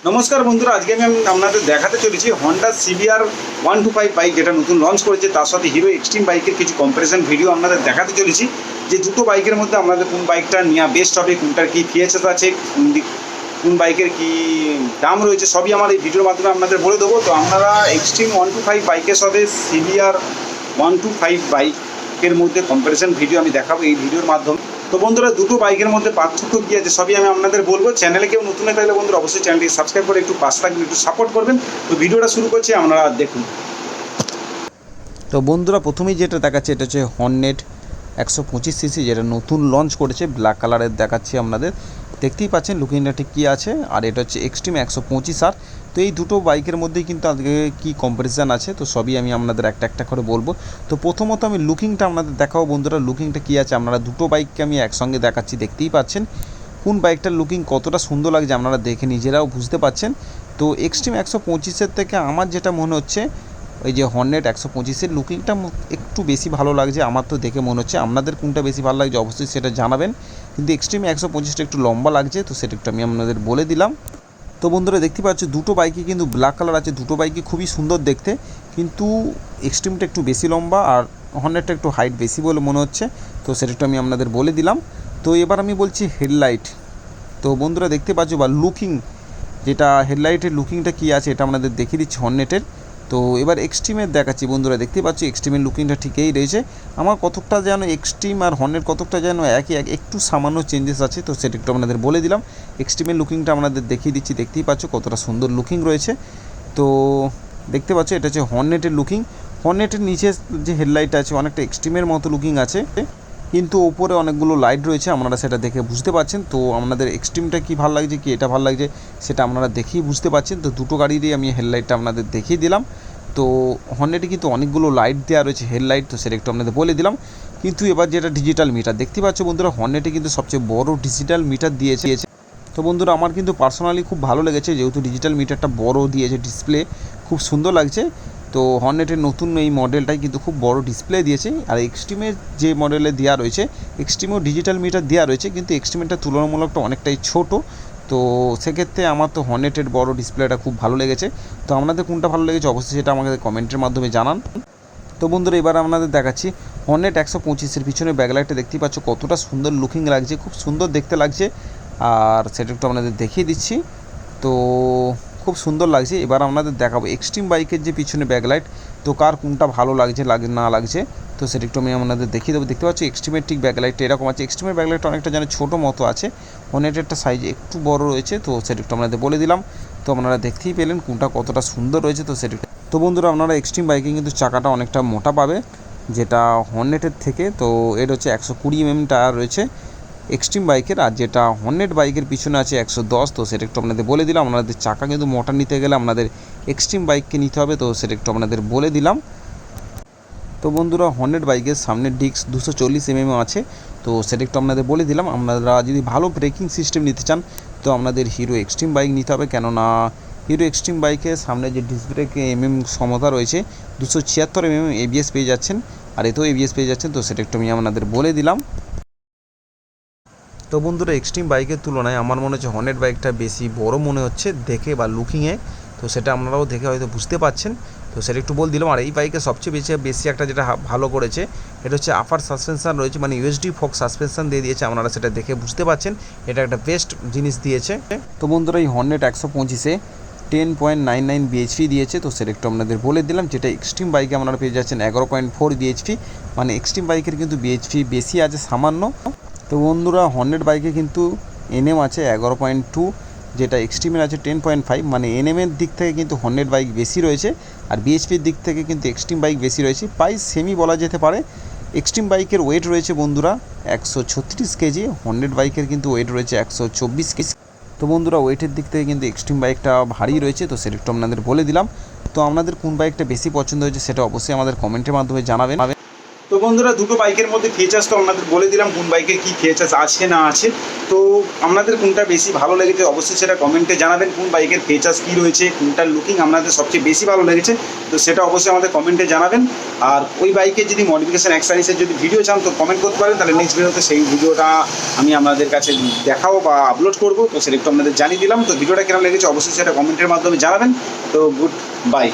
নমস্কার বন্ধুরা, আজকে আমি আপনাদের দেখাতে চলেছি হন্ডা সিবিআর 125 বাইক, যেটা নতুন লঞ্চ করেছে। তার সাথে হিরো এক্সট্রিম বাইকের কিছু কম্পারিজন ভিডিও আপনাদের দেখাতে চলেছি, যে দুটো বাইকের মধ্যে আপনাদের কোন বাইকটা নেওয়া বেস্ট হবে, কোনটার কী ফিচার্স আছে, কোন বাইকের কী দাম রয়েছে, সবই আমার এই ভিডিওর মাধ্যমে আপনাদের বলে দেবো। তো আপনারা এক্সট্রিম 125 বাইকের সাথে সিবিআর 125 বাইকের মধ্যে কম্পারিজন ভিডিও আমি দেখাবো এই ভিডিওর মাধ্যমে। তো বন্ধুরা, দুটো বাইকের মধ্যে পার্থক্য কী আছে সবই আমি আপনাদের বলবো। চ্যানেলে কেউ নতুন হয়ে থাকলে বন্ধুরা অবশ্যই চ্যানেলটি সাবস্ক্রাইব করে একটু পাশে থাকবেন, একটু সাপোর্ট করবেন। তো ভিডিওটা শুরু করছি, আপনারা দেখুন। তো বন্ধুরা, প্রথমেই যেটা দেখাচ্ছে এটা হচ্ছে হর্নেট 125 সিসি, যেটা নতুন লঞ্চ করেছে, ব্ল্যাক কালারের দেখাচ্ছি আপনাদের। দেখতেই পাচ্ছেন লুকিংটা ঠিক কী আছে। আর এটা হচ্ছে এক্সট্রিম 125R। তো এই দুটো বাইকের মধ্যেই কিন্তু আজকে কী কম্পারিজন আছে তো সবই আমি আপনাদের একটা একটা করে বলবো। তো প্রথমত আমি লুকিংটা আপনাদের দেখাবো বন্ধুরা, লুকিংটা কী আছে। আপনারা দুটো বাইককে আমি একসঙ্গে দেখাচ্ছি, দেখতেই পাচ্ছেন কোন বাইকটার লুকিং কতটা সুন্দর লাগছে আপনারা দেখে নিজেরাও বুঝতে পাচ্ছেন। তো এক্সট্রিম 125-এর থেকে আমার যেটা মনে হচ্ছে ওই যে হর্নেট 125-এর লুকিংটা একটু বেশি ভালো লাগছে আমার, তো দেখে মনে হচ্ছে। আপনাদের কোনটা বেশি ভালো লাগছে অবশ্যই সেটা জানাবেন। কিন্তু এক্সট্রিম 125টা একটু লম্বা লাগছে, তো সেটা একটু আমি আপনাদের বলে দিলাম। তো বন্ধুরা, দেখতে পাচ্ছ দুটো বাইকই কিন্তু ব্ল্যাক কালার আছে, দুটো বাইকই খুবই সুন্দর দেখতে, কিন্তু এক্সট্রিমটা একটু বেশি লম্বা আর হর্নেটটা একটু হাইট বেশি বলে মনে হচ্ছে, তো সেটা একটু আমি আপনাদের বলে দিলাম। তো এবার আমি বলছি হেডলাইট। তো বন্ধুরা দেখতে পাচ্ছ বা লুকিং, যেটা হেডলাইটের লুকিংটা কী আছে এটা আপনাদের দেখিয়ে দিচ্ছি হর্নেটের। তো এবার এক্সট্রিমের দেখাচ্ছি বন্ধুরা, দেখতে পাচ্ছি এক্সট্রিমের লুকিংটা ঠিকই রয়েছে। আমার কতকটা যেন এক্সট্রিম আর হর্নেট কতকটা যেন একটু সামান্য চেঞ্জেস আছে, তো সেটা একটু আপনাদের বলে দিলাম। এক্সট্রিমের লুকিংটা আপনাদের দেখিয়ে দিচ্ছি, দেখতেই পাচ্ছ কতটা সুন্দর লুকিং রয়েছে। তো দেখতে পাচ্ছ এটা হচ্ছে হর্নেটের লুকিং। হর্নেটের নিচে যে হেডলাইট আছে অনেকটা এক্সট্রিমের মতো লুকিং আছে, কিন্তু ওপরে অনেকগুলো লাইট রয়েছে, আপনারা সেটা দেখে বুঝতে পারছেন। তো আপনাদের এক্সট্রিমটা কী ভালো লাগছে কি এটা ভালো লাগছে সেটা আপনারা দেখেই বুঝতে পারছেন। তো দুটো গাড়িরই আমি হেডলাইটটা আপনাদের দেখিয়ে দিলাম। তো হর্নেটে কিন্তু অনেকগুলো লাইট দেওয়া রয়েছে হেডলাইট, তো সেটা একটু আপনাদের বলে দিলাম। কিন্তু এবার যেটা ডিজিটাল মিটার দেখতে পাচ্ছ বন্ধুরা, হর্নেটে কিন্তু সবচেয়ে বড় ডিজিটাল মিটার দিয়েছে। তো বন্ধুরা, আমার কিন্তু পার্সোনালি খুব ভালো লেগেছে, যেহেতু ডিজিটাল মিটারটা বড় দিয়েছে, ডিসপ্লে খুব সুন্দর লাগছে। তো হর্নেটের নতুন এই মডেলটাই কিন্তু খুব বড় ডিসপ্লে দিয়েছে। আর এক্সট্রিমের যে মডেলে দেওয়া রয়েছে, এক্সট্রিমেও ডিজিটাল মিটার দেওয়া রয়েছে, কিন্তু এক্সট্রিমেরটা তুলনামূলকটা অনেকটাই ছোট। তো সেক্ষেত্রে আমার তো হর্নেটের বড় ডিসপ্লেটা খুব ভালো লেগেছে। তো আপনাদের কোনটা ভালো লেগেছে অবশ্যই সেটা আমাকে কমেন্টের মাধ্যমে জানান। তো বন্ধুরা, এবার আপনাদের দেখাচ্ছি হর্নেট 125-এর পিছনে ব্যাকলাইটটা দেখতেই পাচ্ছ কতটা সুন্দর লুকিং লাগছে, খুব সুন্দর দেখতে লাগছে। আর সেটা একটু আপনাদের দেখিয়ে দিচ্ছি। তো খুব সুন্দর লাগছে। এবার আপনাদের দেখাবো এক্সট্রিম বাইকের যে পিছনে ব্যাকলাইট, তো কার কোনটা ভালো লাগছে না লাগছে, তো সেটা একটু আমি আপনাদের দেখিয়ে দেবো। দেখতে পাচ্ছি এক্সট্রিমের ঠিক ব্যাকলাইটটা এরকম আছে, এক্সট্রিমের ব্যাকলাইটটা অনেকটা যেন ছোটো মতো আছে, হর্নেটেরটা সাইজ একটু বড় রয়েছে, তো সেটা একটু আপনাদের বলে দিলাম। তো আপনারা দেখতেই পেলেন কোনটা কতটা সুন্দর রয়েছে, তো সেটা। তো বন্ধুরা, আপনারা এক্সট্রিম বাইকে কিন্তু চাকাটা অনেকটা মোটা পাবে যেটা হর্নেটের থেকে। তো এর হচ্ছে 120 টায়ার রয়েছে এক্সট্রিম বাইকের, আর যেটা হর্নেট বাইকের পিছনে আছে 110, তো সেটা একটু আপনাদের বলে দিলাম। আপনাদের চাকা কিন্তু মোটা নিতে গেলে আপনাদের এক্সট্রিম বাইককে নিতে হবে, তো সেটা একটু আপনাদের বলে দিলাম। তো বন্ধুরা, হর্নেট বাইকের সামনের ডিস্ক 240 আছে, তো সেটা একটু আপনাদের বলে দিলাম। আপনারা যদি ভালো ব্রেকিং সিস্টেম নিতে চান তো আপনাদের হিরো এক্সট্রিম বাইক নিতে হবে, কেননা হিরো এক্সট্রিম বাইকের সামনে যে ডিস্ক ব্রেক ক্ষমতা রয়েছে 276 ABS পেয়ে যাচ্ছেন, আর এতেও ABS পেয়ে যাচ্ছেন, তো সেটা একটু আমি আপনাদের বলে দিলাম। তো বন্ধুরা, এক্সট্রিম বাইকের তুলনায় আমার মনে হচ্ছে হর্নেট বাইকটা বেশি বড় মনে হচ্ছে দেখে বা লুকিংয়ে, তো সেটা আপনারাও দেখে হয়তো বুঝতে পারছেন, তো সেটা একটু বলে দিলাম। আর এই বাইকে সবচেয়ে বেশি একটা যেটা ভালো করেছে এটা হচ্ছে আপার সাসপেনশন রয়েছে, মানে ইউএসডি ফোক সাসপেনশন দিয়ে দিয়েছে, আপনারা সেটা দেখে বুঝতে পারছেন, এটা একটা বেস্ট জিনিস দিয়েছে। তো বন্ধুরা, এই হর্নেট 125-এ 10.99 BHP দিয়েছে, তো সেটা একটু আপনাদের বলে দিলাম। যেটা এক্সট্রিম বাইকে আপনারা পেয়ে যাচ্ছেন 11.4 BHP, মানে এক্সট্রিম বাইকের কিন্তু BHP বেশি আছে সামান্য। তো বন্ধুরা, হর্নেট বাইকে কিন্তু এনএম আছে 11.2, যেটা এক্সট্রিমের আছে 10.5, মানে এনএমের দিক থেকে কিন্তু হর্নেট বাইক বেশি রয়েছে, আর বিএইচপির দিক থেকে কিন্তু এক্সট্রিম বাইক বেশি রয়েছে, প্রায় সেমি বলা যেতে পারে। এক্সট্রিম বাইকের ওয়েট রয়েছে বন্ধুরা 136 কেজি, হর্নেট বাইকের কিন্তু ওয়েট রয়েছে 124 কেজি। তো বন্ধুরা, ওয়েটের দিক থেকে কিন্তু এক্সট্রিম বাইকটা ভারী রয়েছে, তো সেটা একটু আপনাদের বলে দিলাম। তো আপনাদের কোন বাইকটা বেশি পছন্দ হয়েছে সেটা অবশ্যই আমাদের কমেন্টের মাধ্যমে জানাবেন। তো বন্ধুরা দুটো বাইকের মধ্যে ফিচার্স তো আপনাদের বলে দিলাম কোন বাইকের কী ফিচার্স আছে না আছে। তো আপনাদের কোনটা বেশি ভালো লেগেছে অবশ্যই সেটা কমেন্টে জানাবেন, কোন বাইকের ফিচার্স কী রয়েছে, কোনটার লুকিং আপনাদের সবচেয়ে বেশি ভালো লেগেছে, তো সেটা অবশ্যই আমাদের কমেন্টে জানাবেন। আর ওই বাইকের যদি মডিফিকেশন অ্যাক্সেসরিজের যদি ভিডিও চান তো কমেন্ট করতে পারেন, তাহলে নেক্সট ভিডিওতে সেই ভিডিওটা আমি আপনাদের কাছে দেখাবো বা আপলোড করবো, তো সেটা একটু আপনাদের জানিয়ে দিলাম। তো ভিডিওটা কেমন লেগেছে অবশ্যই সেটা কমেন্টের মাধ্যমে জানাবেন। তো গুড বাই।